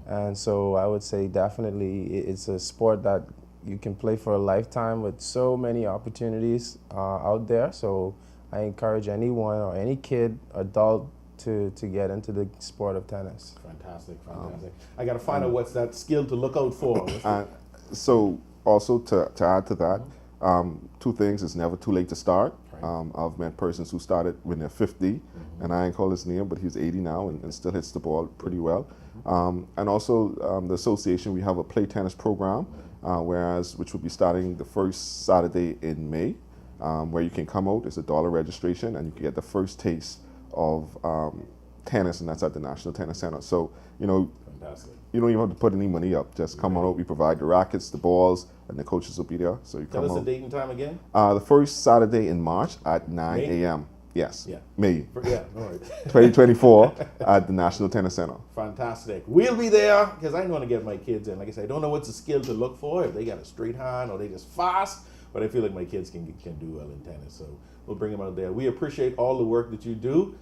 And so I would say definitely it's a sport that you can play for a lifetime with so many opportunities out there. So I encourage anyone or any kid, adult, to get into the sport of tennis. Fantastic, fantastic. I got to find out what's that skill to look out for. So also to add to that, two things: it's never too late to start. I've met persons who started when they're 50, and I ain't call his name, but he's 80 now and still hits the ball pretty well. And also the association, we have a play tennis program, which will be starting the first Saturday in May, where you can come out. It's $1 registration, and you can get the first taste of tennis, and that's at the National Tennis Center. So, you know, fantastic. You don't even have to put any money up. Just come on out. We provide the rackets, the balls, and the coaches will be there. So you Tell come us out. the date and time again. The first Saturday in March at 9 May? a.m. Yes, Yeah. May. Yeah, all right. 2024 at the National Tennis Center. Fantastic. We'll be there, because I'm going to get my kids in. Like I said, I don't know what's a skill to look for, if they got a straight hand or they just fast, but I feel like my kids can do well in tennis. So we'll bring them out there. We appreciate all the work that you do,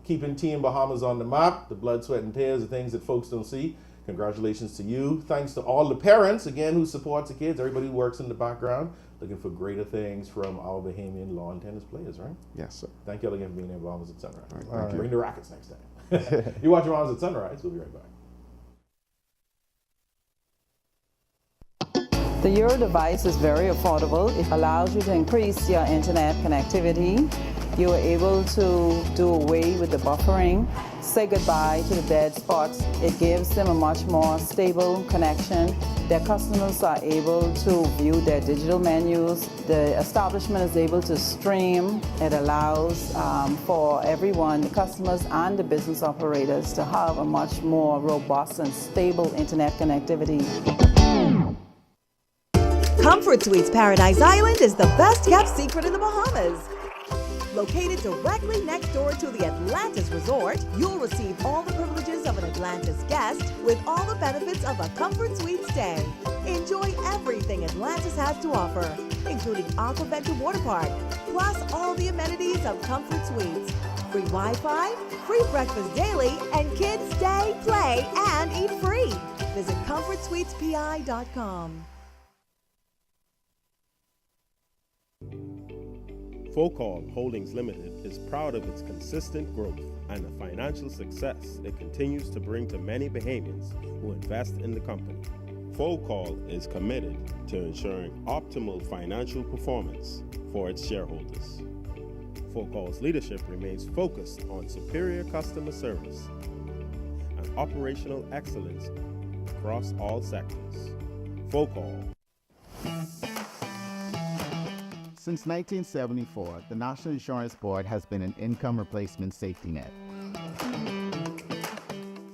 keeping Team Bahamas on the map. The blood, sweat, and tears are things that folks don't see. Congratulations to you. Thanks to all the parents, again, who supports the kids, everybody who works in the background, looking for greater things from our Bahamian lawn tennis players, right? Yes, sir. Thank you all again for being in Bahamas at Sunrise. All right, Bring the rackets next time. You watch Bahamas at Sunrise. We'll be right back. The Euro device is very affordable. It allows you to increase your internet connectivity. You are able to do away with the buffering, say goodbye to the dead spots. It gives them a much more stable connection. Their customers are able to view their digital menus. The establishment is able to stream. It allows for everyone, the customers and the business operators, to have a much more robust and stable internet connectivity. Comfort Suites Paradise Island is the best kept secret in the Bahamas. Located directly next door to the Atlantis Resort, you'll receive all the privileges of an Atlantis guest with all the benefits of a Comfort Suite stay. Enjoy everything Atlantis has to offer, including Aquaventure Water Park, plus all the amenities of Comfort Suites. Free Wi-Fi, free breakfast daily, and kids stay, play, and eat free. Visit ComfortSuitesPI.com. Focal Holdings Limited is proud of its consistent growth and the financial success it continues to bring to many Bahamians who invest in the company. Focal is committed to ensuring optimal financial performance for its shareholders. Focal's leadership remains focused on superior customer service and operational excellence across all sectors. Focal. Since 1974, the National Insurance Board has been an income replacement safety net.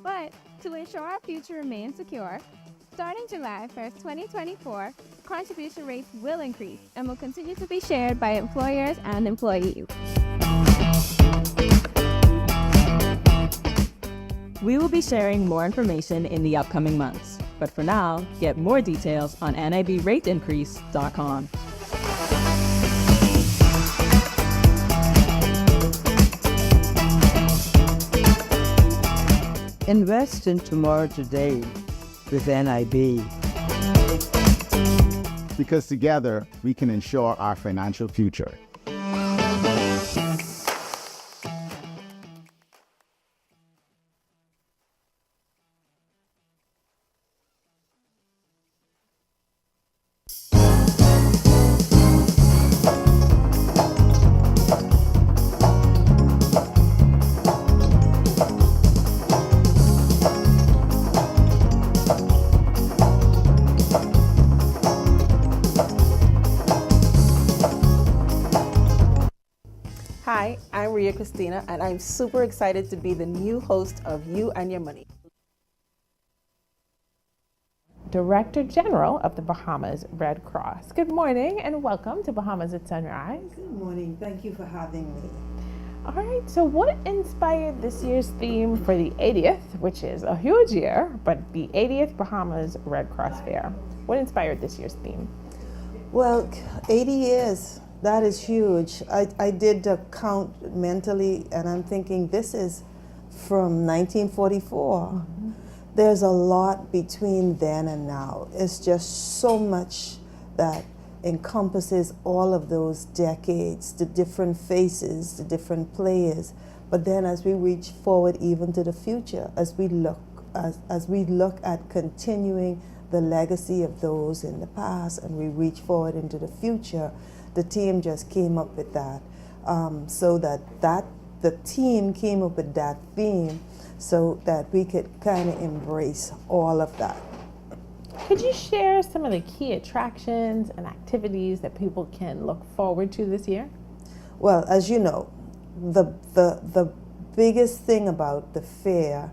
But to ensure our future remains secure, starting July 1st, 2024, contribution rates will increase and will continue to be shared by employers and employees. We will be sharing more information in the upcoming months, but for now, get more details on nibrateincrease.com. Invest in tomorrow today with NIB. because together we can ensure our financial future. Hi, I'm Ria Christina, and I'm super excited to be the new host of You and Your Money. Director General of the Bahamas Red Cross. Good morning and welcome to Bahamas at Sunrise. Good morning. Thank you for having me. All right, so what inspired this year's theme for the 80th, which is a huge year, but the 80th Bahamas Red Cross Fair? What inspired this year's theme? Well, 80 years. That is huge. I did the count mentally, and I'm thinking this is from 1944. Mm-hmm. There's a lot between then and now. It's just so much that encompasses all of those decades, the different faces, the different players. But then as we reach forward even to the future, as we look at continuing the legacy of those in the past, and we reach forward into the future, the team just came up with that, so that the team came up with that theme so that we could kind of embrace all of that. Could you share some of the key attractions and activities that people can look forward to this year? Well, as you know, the biggest thing about the fair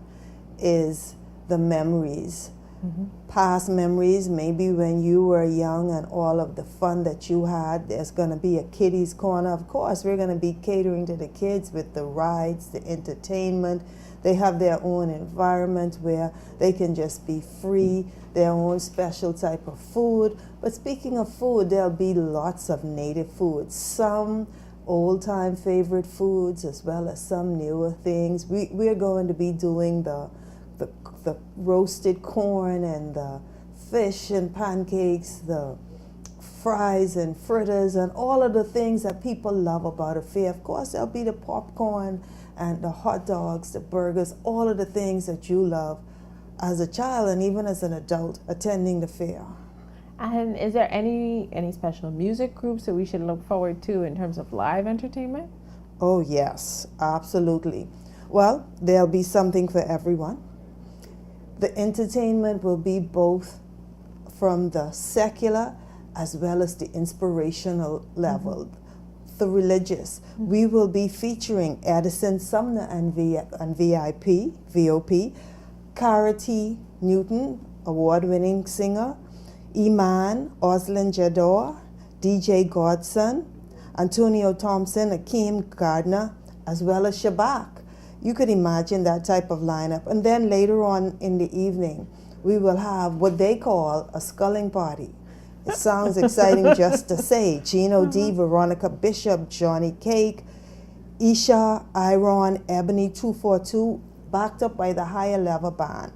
is the memories. Mm-hmm. Past memories, maybe when you were young and all of the fun that you had. There's going to be a kiddies corner. Of course, we're going to be catering to the kids with the rides, the entertainment. They have their own environment where they can just be free, their own special type of food. But speaking of food, there'll be lots of native foods, some old-time favorite foods as well as some newer things. We're going to be doing the roasted corn and the fish and pancakes, the fries and fritters and all of the things that people love about a fair. Of course, there'll be the popcorn and the hot dogs, the burgers, all of the things that you love as a child and even as an adult attending the fair. And is there any special music groups that we should look forward to in terms of live entertainment? Oh yes, absolutely. Well, there'll be something for everyone. The entertainment will be both from the secular as well as the inspirational level, mm-hmm. the religious. Mm-hmm. We will be featuring Edison Sumner and VOP, Carity Newton, award-winning singer, Iman Oslin Jador, DJ Godson, Antonio Thompson, Akeem Gardner, as well as Shabak. You could imagine that type of lineup. And then later on in the evening, we will have what they call a sculling party. It sounds exciting just to say. Gino D, Veronica Bishop, Johnny Cake, Isha, Iron, Ebony 242, backed up by the higher level band.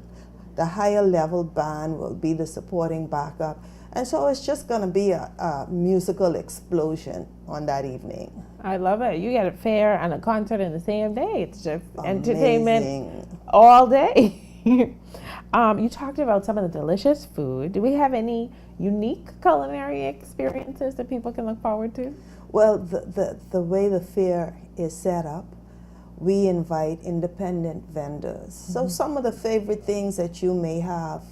The higher level band will be the supporting backup. And so it's just going to be a musical explosion on that evening. I love it. You get a fair and a concert in the same day. It's just entertainment all day. You talked about some of the delicious food. Do we have any unique culinary experiences that people can look forward to? Well, the way the fair is set up, we invite independent vendors. Mm-hmm. So some of the favorite things that you may have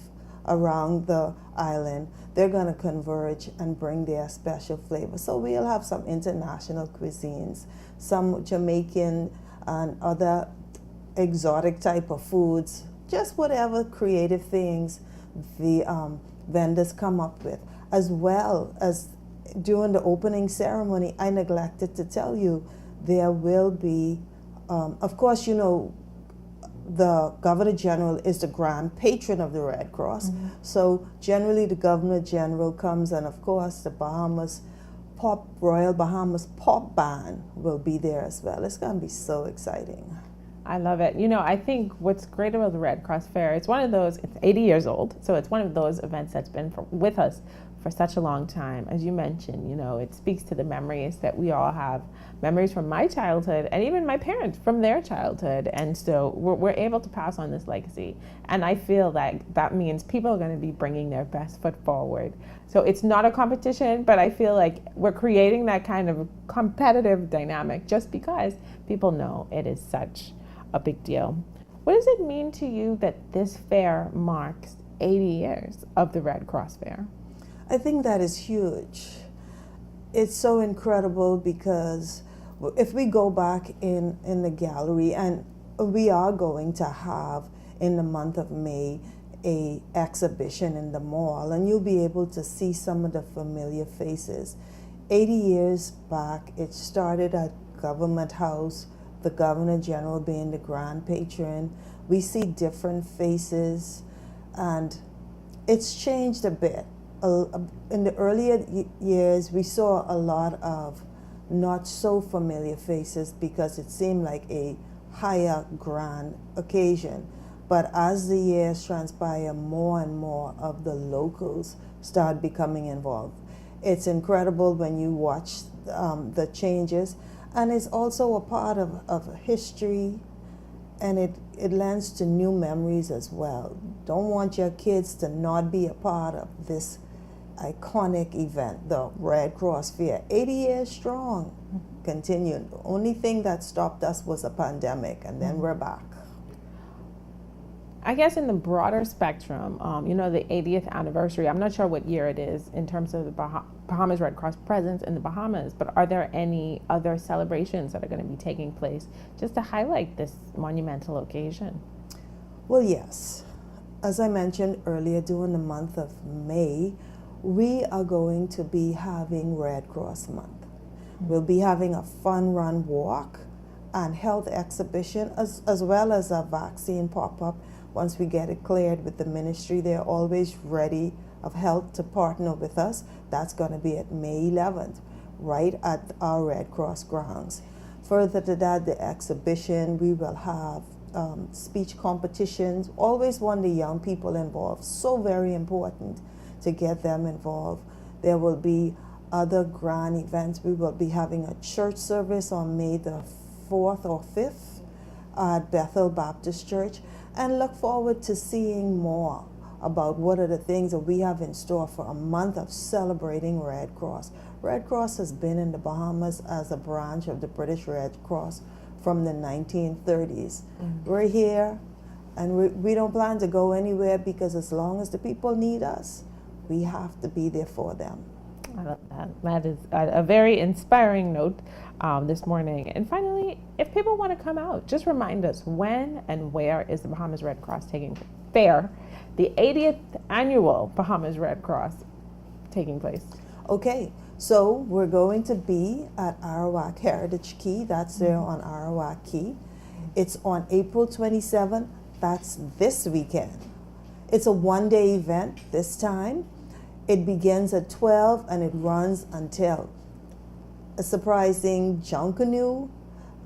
around the island, they're going to converge and bring their special flavor. So we'll have some international cuisines, some Jamaican and other exotic type of foods, just whatever creative things the vendors come up with. As well as during the opening ceremony, I neglected to tell you, there will be, of course, you know, the Governor General is the grand patron of the Red Cross. Mm-hmm. So generally the Governor General comes, and of course the Royal Bahamas Pop Band will be there as well. It's going to be so exciting. I love it. You know, I think what's great about the Red Cross Fair, it's one of those, it's 80 years old, so it's one of those events that's been with us for such a long time. As you mentioned, you know, it speaks to the memories that we all have, memories from my childhood and even my parents from their childhood. And so we're able to pass on this legacy. And I feel like that means people are going to be bringing their best foot forward. So it's not a competition, but I feel like we're creating that kind of competitive dynamic just because people know it is such a big deal. What does it mean to you that this fair marks 80 years of the Red Cross Fair? I think that is huge. It's so incredible because if we go back in the gallery, and we are going to have in the month of May a exhibition in the mall, and you'll be able to see some of the familiar faces. 80 years back, it started at Government House, the Governor General being the grand patron. We see different faces, and it's changed a bit. In the earlier years, we saw a lot of not so familiar faces because it seemed like a higher grand occasion. But as the years transpire, more and more of the locals start becoming involved. It's incredible when you watch the changes, and it's also a part of history, and it lends to new memories as well. Don't want your kids to not be a part of this iconic event, the Red Cross Fair. 80 years strong, continued. The only thing that stopped us was a pandemic, and then we're back. I guess in the broader spectrum, you know, the 80th anniversary, I'm not sure what year it is in terms of the Bahamas Red Cross presence in the Bahamas, but are there any other celebrations that are going to be taking place just to highlight this monumental occasion? Well, yes. As I mentioned earlier, during the month of May, we are going to be having Red Cross Month. We'll be having a fun run walk and health exhibition, as well as a vaccine pop-up. Once we get it cleared with the ministry, they're always ready of health to partner with us. That's going to be at May 11th, right at our Red Cross grounds. Further to that, the exhibition, we will have speech competitions. Always want the young people involved. So very important to get them involved. There will be other grand events. We will be having a church service on May the 4th or 5th at Bethel Baptist Church, and look forward to seeing more about what are the things that we have in store for a month of celebrating Red Cross. Red Cross has been in the Bahamas as a branch of the British Red Cross from the 1930s. We're here, and we don't plan to go anywhere, because as long as the people need us, we have to be there for them. I love that. That is a very inspiring note this morning. And finally, if people want to come out, just remind us, when and where is the Bahamas Red Cross taking fair, the 80th annual Bahamas Red Cross taking place? Okay, so we're going to be at Arawak Heritage Key. That's there on Arawak Key. It's on April 27th. That's this weekend. It's a one-day event this time. It begins at 12 and it runs until a surprising Junkanoo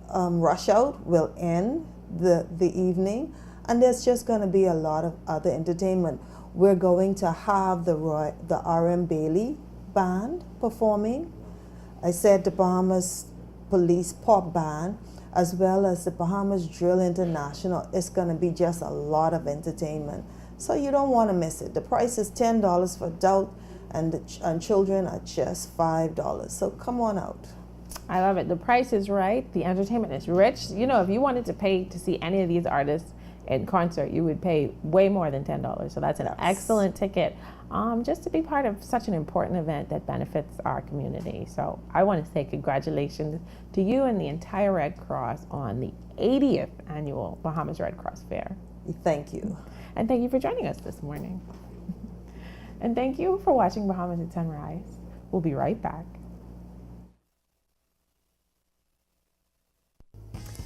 rush out will end the evening. And there's just going to be a lot of other entertainment. We're going to have the R.M. Bailey Band performing. I said the Bahamas Police Pop Band, as well as the Bahamas Drill International. It's going to be just a lot of entertainment. So you don't want to miss it. The price is $10 for adult, and children are just $5. So come on out. I love it. The price is right. The entertainment is rich. You know, if you wanted to pay to see any of these artists in concert, you would pay way more than $10. So that's an excellent ticket, just to be part of such an important event that benefits our community. So I want to say congratulations to you and the entire Red Cross on the 80th annual Bahamas Red Cross Fair. Thank you. And thank you for joining us this morning. And thank you for watching Bahamas at Sunrise. We'll be right back.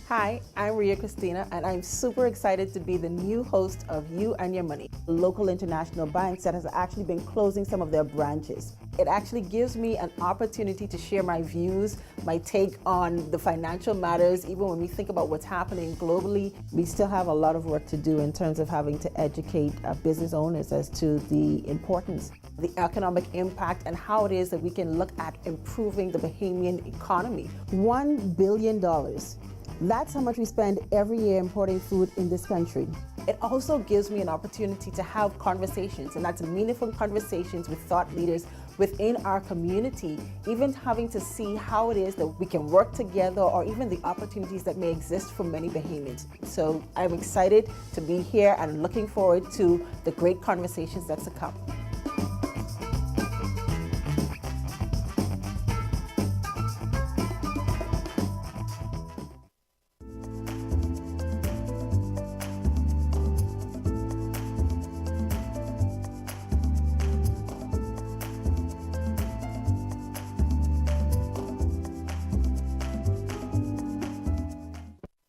Hi, I'm Ria Christina, and I'm super excited to be the new host of You and Your Money, a local international bank that has actually been closing some of their branches. It actually gives me an opportunity to share my views, my take on the financial matters, even when we think about what's happening globally. We still have a lot of work to do in terms of having to educate business owners as to the importance, the economic impact, and how it is that we can look at improving the Bahamian economy. $1 billion. That's how much we spend every year importing food in this country. It also gives me an opportunity to have conversations, and that's meaningful conversations with thought leaders within our community, even having to see how it is that we can work together or even the opportunities that may exist for many Bahamians. So I'm excited to be here and looking forward to the great conversations that's to come.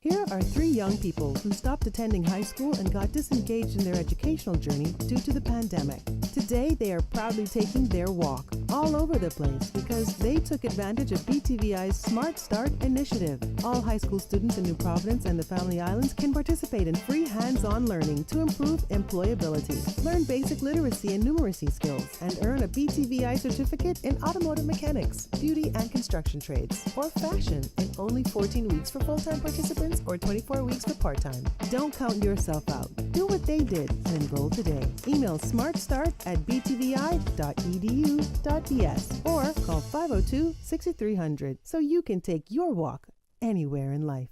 Here are three young people who stopped attending high school and got disengaged in their educational journey due to the pandemic. Today, they are proudly taking their walk all over the place because they took advantage of BTVI's Smart Start initiative. All high school students in New Providence and the Family Islands can participate in free hands-on learning to improve employability, learn basic literacy and numeracy skills, and earn a BTVI certificate in automotive mechanics, beauty and construction trades, or fashion in only 14 weeks for full-time participants or 24 weeks for part-time. Don't count yourself out. Do what they did and enroll today. Email smartstart@btvi.edu.ds or call 502-6300 so you can take your walk anywhere in life.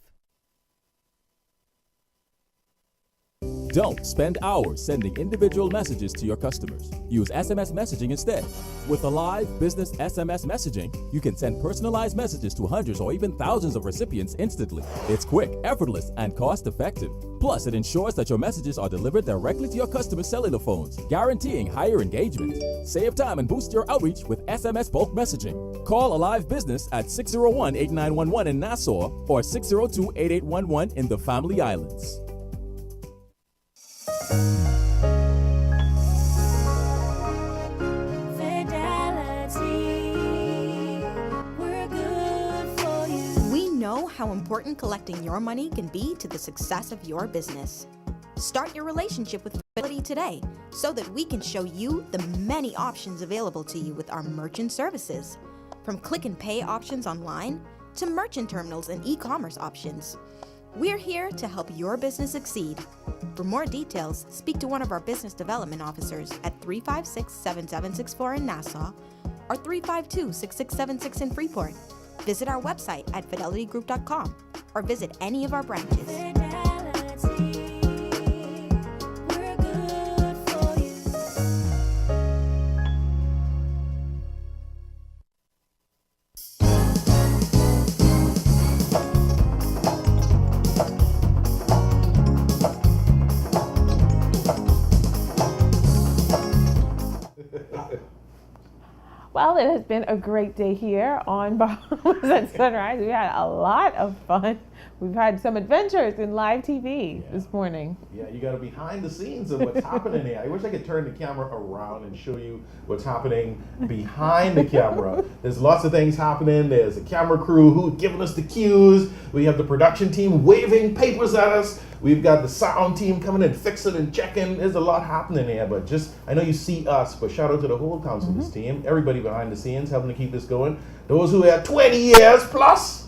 Don't spend hours sending individual messages to your customers. Use SMS messaging instead. With Alive Business SMS messaging, you can send personalized messages to hundreds or even thousands of recipients instantly. It's quick, effortless, and cost-effective. Plus, it ensures that your messages are delivered directly to your customers' cellular phones, guaranteeing higher engagement. Save time and boost your outreach with SMS bulk messaging. Call Alive Business at 601-8911 in Nassau or 602-8811 in the Family Islands. We know how important collecting your money can be to the success of your business. Start your relationship with Fidelity today so that we can show you the many options available to you with our merchant services. From click and pay options online to merchant terminals and e-commerce options. We're here to help your business succeed. For more details, speak to one of our business development officers at 356-7764 in Nassau or 352-6676 in Freeport. Visit our website at fidelitygroup.com or visit any of our branches. Well, it has been a great day here on Bahamas at Sunrise. We had a lot of fun. We've had some adventures in live TV this morning. Yeah, you got to behind the scenes of what's happening here. I wish I could turn the camera around and show you what's happening behind the camera. There's lots of things happening. There's a camera crew who's giving us the cues. We have the production team waving papers at us. We've got the sound team coming in, fixing and checking. There's a lot happening here, but just, I know you see us, but shout out to the whole council's team, everybody behind the scenes helping to keep this going. Those who had 20 years plus,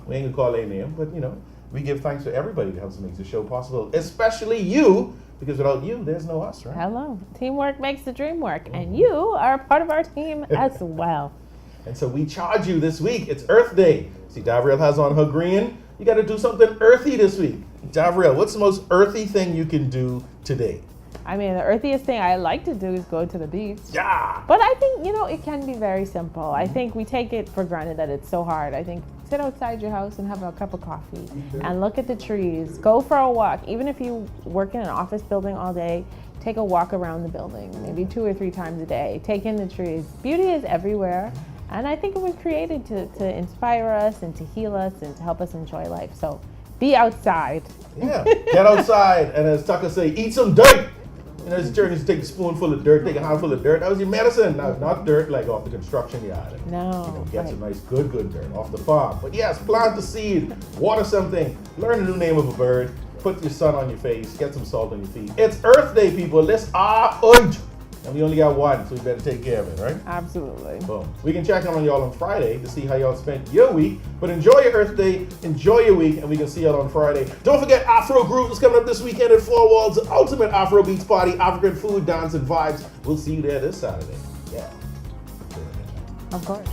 we ain't gonna call their name, but you know, we give thanks to everybody that helps make the show possible, especially you, because without you, there's no us, right? Hello. Teamwork makes the dream work, and you are a part of our team as well. And so we charge you this week. It's Earth Day. See, Davriel has on her green. You got to do something earthy this week. Davriel, what's the most earthy thing you can do today? I mean, the earthiest thing I like to do is go to the beach. Yeah. But I think, you know, it can be very simple. I think we take it for granted that it's so hard. I think sit outside your house and have a cup of coffee and look at the trees. Go for a walk. Even if you work in an office building all day, take a walk around the building, maybe 2 or 3 times a day. Take in the trees. Beauty is everywhere. And I think it was created to inspire us and to heal us and to help us enjoy life. So be outside. Yeah, get outside. And as Tucker say, eat some dirt. You know, this journey is take a spoonful of dirt, take a handful of dirt. That was your medicine. Now, not dirt like off the construction yard. No. Get some nice, good dirt off the farm. But yes, plant the seed, water something, learn a new name of a bird, put your sun on your face, get some salt on your feet. It's Earth Day, people. Let's Earth. And we only got one, so we better take care of it, right? Absolutely. Boom. We can check in on y'all on Friday to see how y'all spent your week. But enjoy your Earth Day, enjoy your week, and we can see y'all on Friday. Don't forget Afro Groove is coming up this weekend at Four Walls, the ultimate Afro beats party, African food, dance, and vibes. We'll see you there this Saturday. Yeah. Of course.